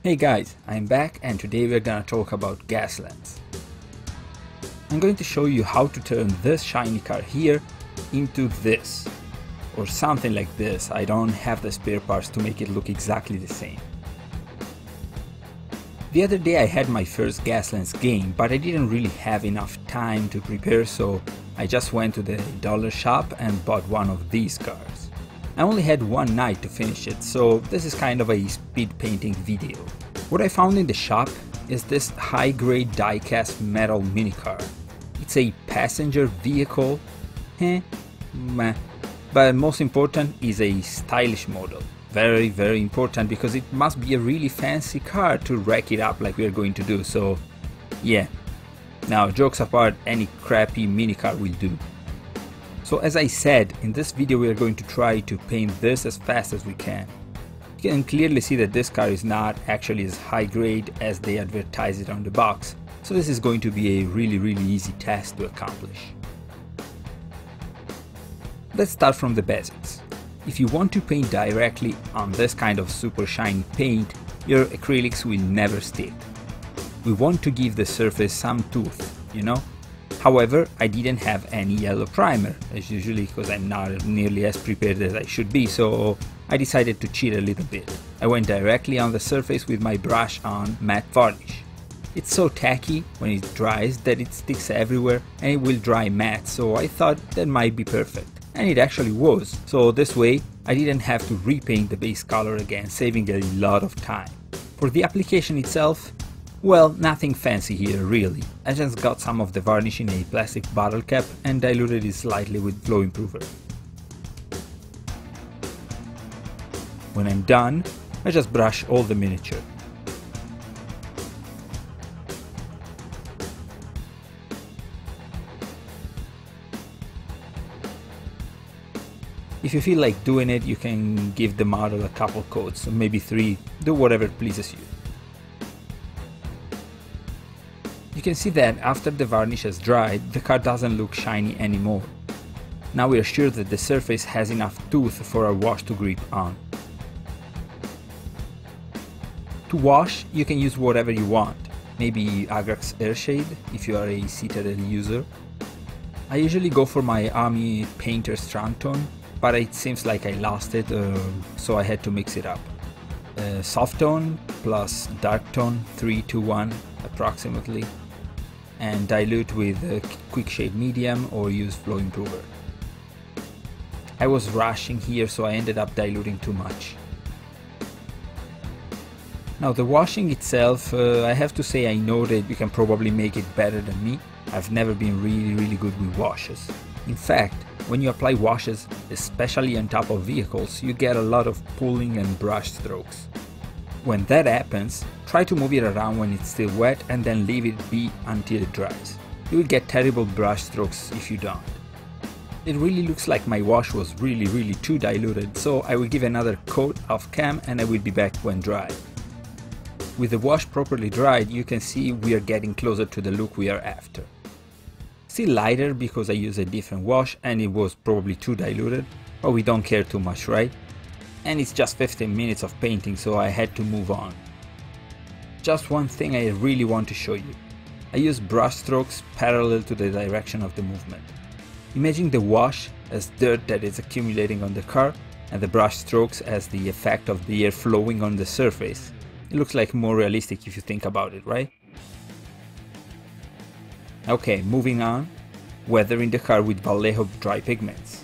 Hey guys, I'm back and today we're gonna talk about Gaslands. I'm going to show you how to turn this shiny car here into this, or something like this. I don't have the spare parts to make it look exactly the same. The other day I had my first Gaslands game, but I didn't really have enough time to prepare, so I just went to the dollar shop and bought one of these cars. I only had one night to finish it, so this is kind of a speed painting video. What I found in the shop is this high-grade die-cast metal minicar. It's a passenger vehicle, but most important is a stylish model. Very important, because it must be a really fancy car to rack it up like we are going to do, so yeah. Now, jokes apart, any crappy minicar will do. So as I said, in this video we are going to try to paint this as fast as we can. You can clearly see that this car is not actually as high grade as they advertise it on the box, so this is going to be a really easy task to accomplish. Let's start from the basics. If you want to paint directly on this kind of super shiny paint, your acrylics will never stick. We want to give the surface some tooth, you know? However, I didn't have any yellow primer, as usually, because I'm not nearly as prepared as I should be, so I decided to cheat a little bit. I went directly on the surface with my brush on matte varnish. It's so tacky when it dries that it sticks everywhere and it will dry matte, so I thought that might be perfect. And it actually was, so this way I didn't have to repaint the base color again, saving a lot of time. For the application itself, well, nothing fancy here really. I just got some of the varnish in a plastic bottle cap and diluted it slightly with flow improver. When I'm done, I just brush all the miniature. If you feel like doing it, you can give the model a couple coats, maybe 3, do whatever pleases you. You can see that after the varnish has dried, the car doesn't look shiny anymore. Now we are sure that the surface has enough tooth for our wash to grip on. To wash, you can use whatever you want, maybe Agrax Airshade if you are a Citadel user. I usually go for my Army Painter Strong Tone, but it seems like I lost it, so I had to mix it up. Soft tone plus dark tone, 3-to-1 approximately, and dilute with quick shade medium or use flow improver. I was rushing here, so I ended up diluting too much. Now the washing itself, I have to say I know that you can probably make it better than me. I've never been really good with washes. In fact, when you apply washes, especially on top of vehicles, you get a lot of pulling and brush strokes. When that happens, try to move it around when it's still wet and then leave it be until it dries. You will get terrible brush strokes if you don't. It really looks like my wash was really too diluted, so I will give another coat off cam and I will be back when dry. With the wash properly dried, you can see we are getting closer to the look we are after. Still lighter because I used a different wash and it was probably too diluted, but we don't care too much, right? And it's just 15 minutes of painting, so I had to move on. Just one thing I really want to show you. I use brush strokes parallel to the direction of the movement. Imagine the wash as dirt that is accumulating on the car and the brush strokes as the effect of the air flowing on the surface. It looks like more realistic if you think about it, right? Okay, moving on. Weathering the car with Vallejo dry pigments.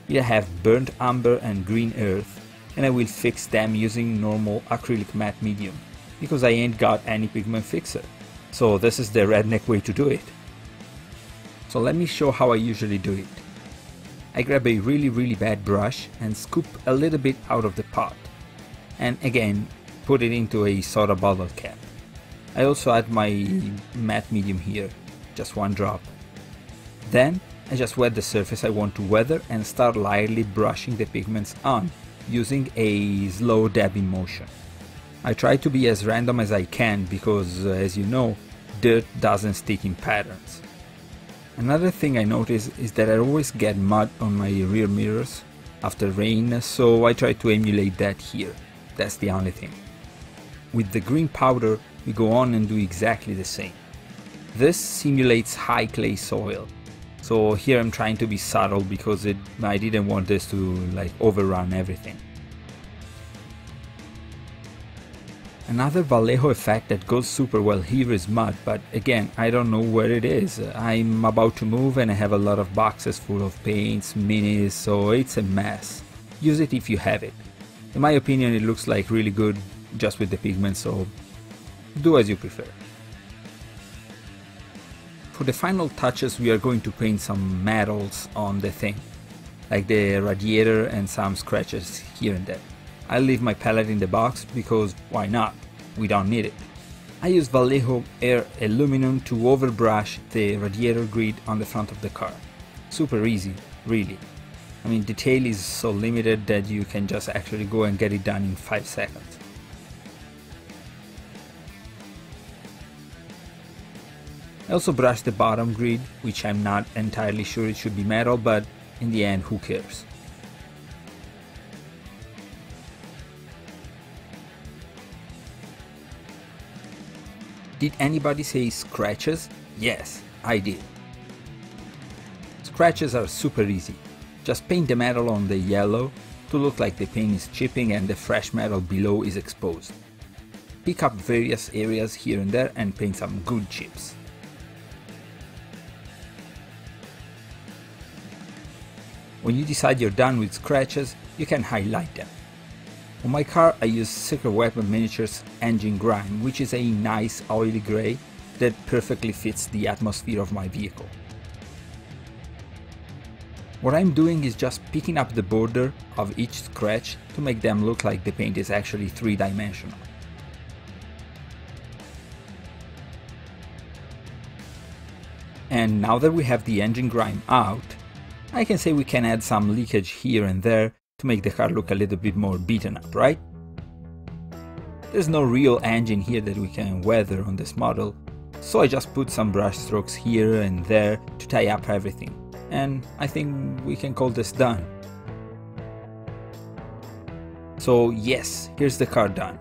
Here I have burnt umber and green earth, and I will fix them using normal acrylic matte medium, because I ain't got any pigment fixer. So this is the redneck way to do it. So let me show how I usually do it. I grab a really bad brush and scoop a little bit out of the pot, and again put it into a soda bottle cap. I also add my matte medium here, just 1 drop. Then I just wet the surface I want to weather and start lightly brushing the pigments on, using a slow dabbing motion. I try to be as random as I can because, as you know, dirt doesn't stick in patterns. Another thing I notice is that I always get mud on my rear mirrors after rain, so I try to emulate that here. That's the only thing. with the green powder we go on and do exactly the same. This simulates high clay soil, so here I'm trying to be subtle because I didn't want this to like overrun everything. Another Vallejo effect that goes super well here is mud, but again, I don't know where it is. I'm about to move and I have a lot of boxes full of paints, minis, so it's a mess. Use it if you have it. In my opinion, it looks like really good just with the pigments, so do as you prefer. For the final touches, we are going to paint some metals on the thing, like the radiator and some scratches here and there. I'll leave my palette in the box because why not? We don't need it. I use Vallejo Air Aluminum to overbrush the radiator grid on the front of the car. Super easy, really. I mean, detail is so limited that you can just actually go and get it done in 5 seconds. I also brushed the bottom grid, which I'm not entirely sure it should be metal, but in the end, who cares? Did anybody say scratches? Yes, I did. Scratches are super easy. Just paint the metal on the yellow to look like the paint is chipping and the fresh metal below is exposed. Pick up various areas here and there and paint some good chips. When you decide you're done with scratches, you can highlight them. On my car I use Secret Weapon Miniatures Engine Grime, which is a nice oily grey that perfectly fits the atmosphere of my vehicle. What I'm doing is just picking up the border of each scratch to make them look like the paint is actually 3-dimensional. And now that we have the engine grime out, I can say we can add some leakage here and there to make the car look a little bit more beaten up, right? There's no real engine here that we can weather on this model, so I just put some brush strokes here and there to tie up everything, and I think we can call this done. So yes, here's the car done.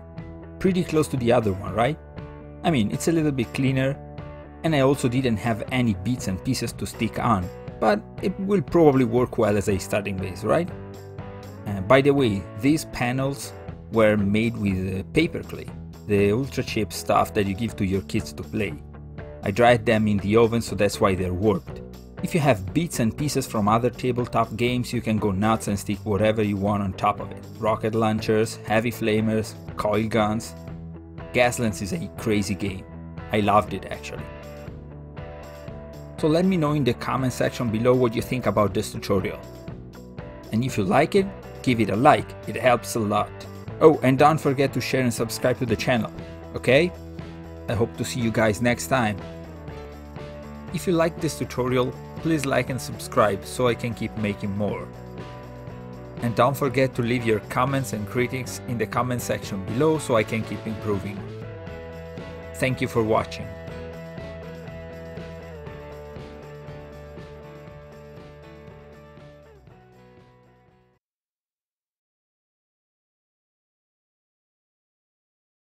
Pretty close to the other one, right? I mean, it's a little bit cleaner, and I also didn't have any bits and pieces to stick on, but it will probably work well as a starting base, right? By the way, these panels were made with paper clay, the ultra cheap stuff that you give to your kids to play. I dried them in the oven, so that's why they're warped. If you have bits and pieces from other tabletop games, you can go nuts and stick whatever you want on top of it. Rocket launchers, heavy flamers, coil guns. Gaslands is a crazy game. I loved it actually. So let me know in the comment section below what you think about this tutorial. And if you like it, give it a like, it helps a lot. Oh, and don't forget to share and subscribe to the channel, okay? I hope to see you guys next time. If you like this tutorial, please like and subscribe so I can keep making more. And don't forget to leave your comments and critiques in the comment section below so I can keep improving. Thank you for watching.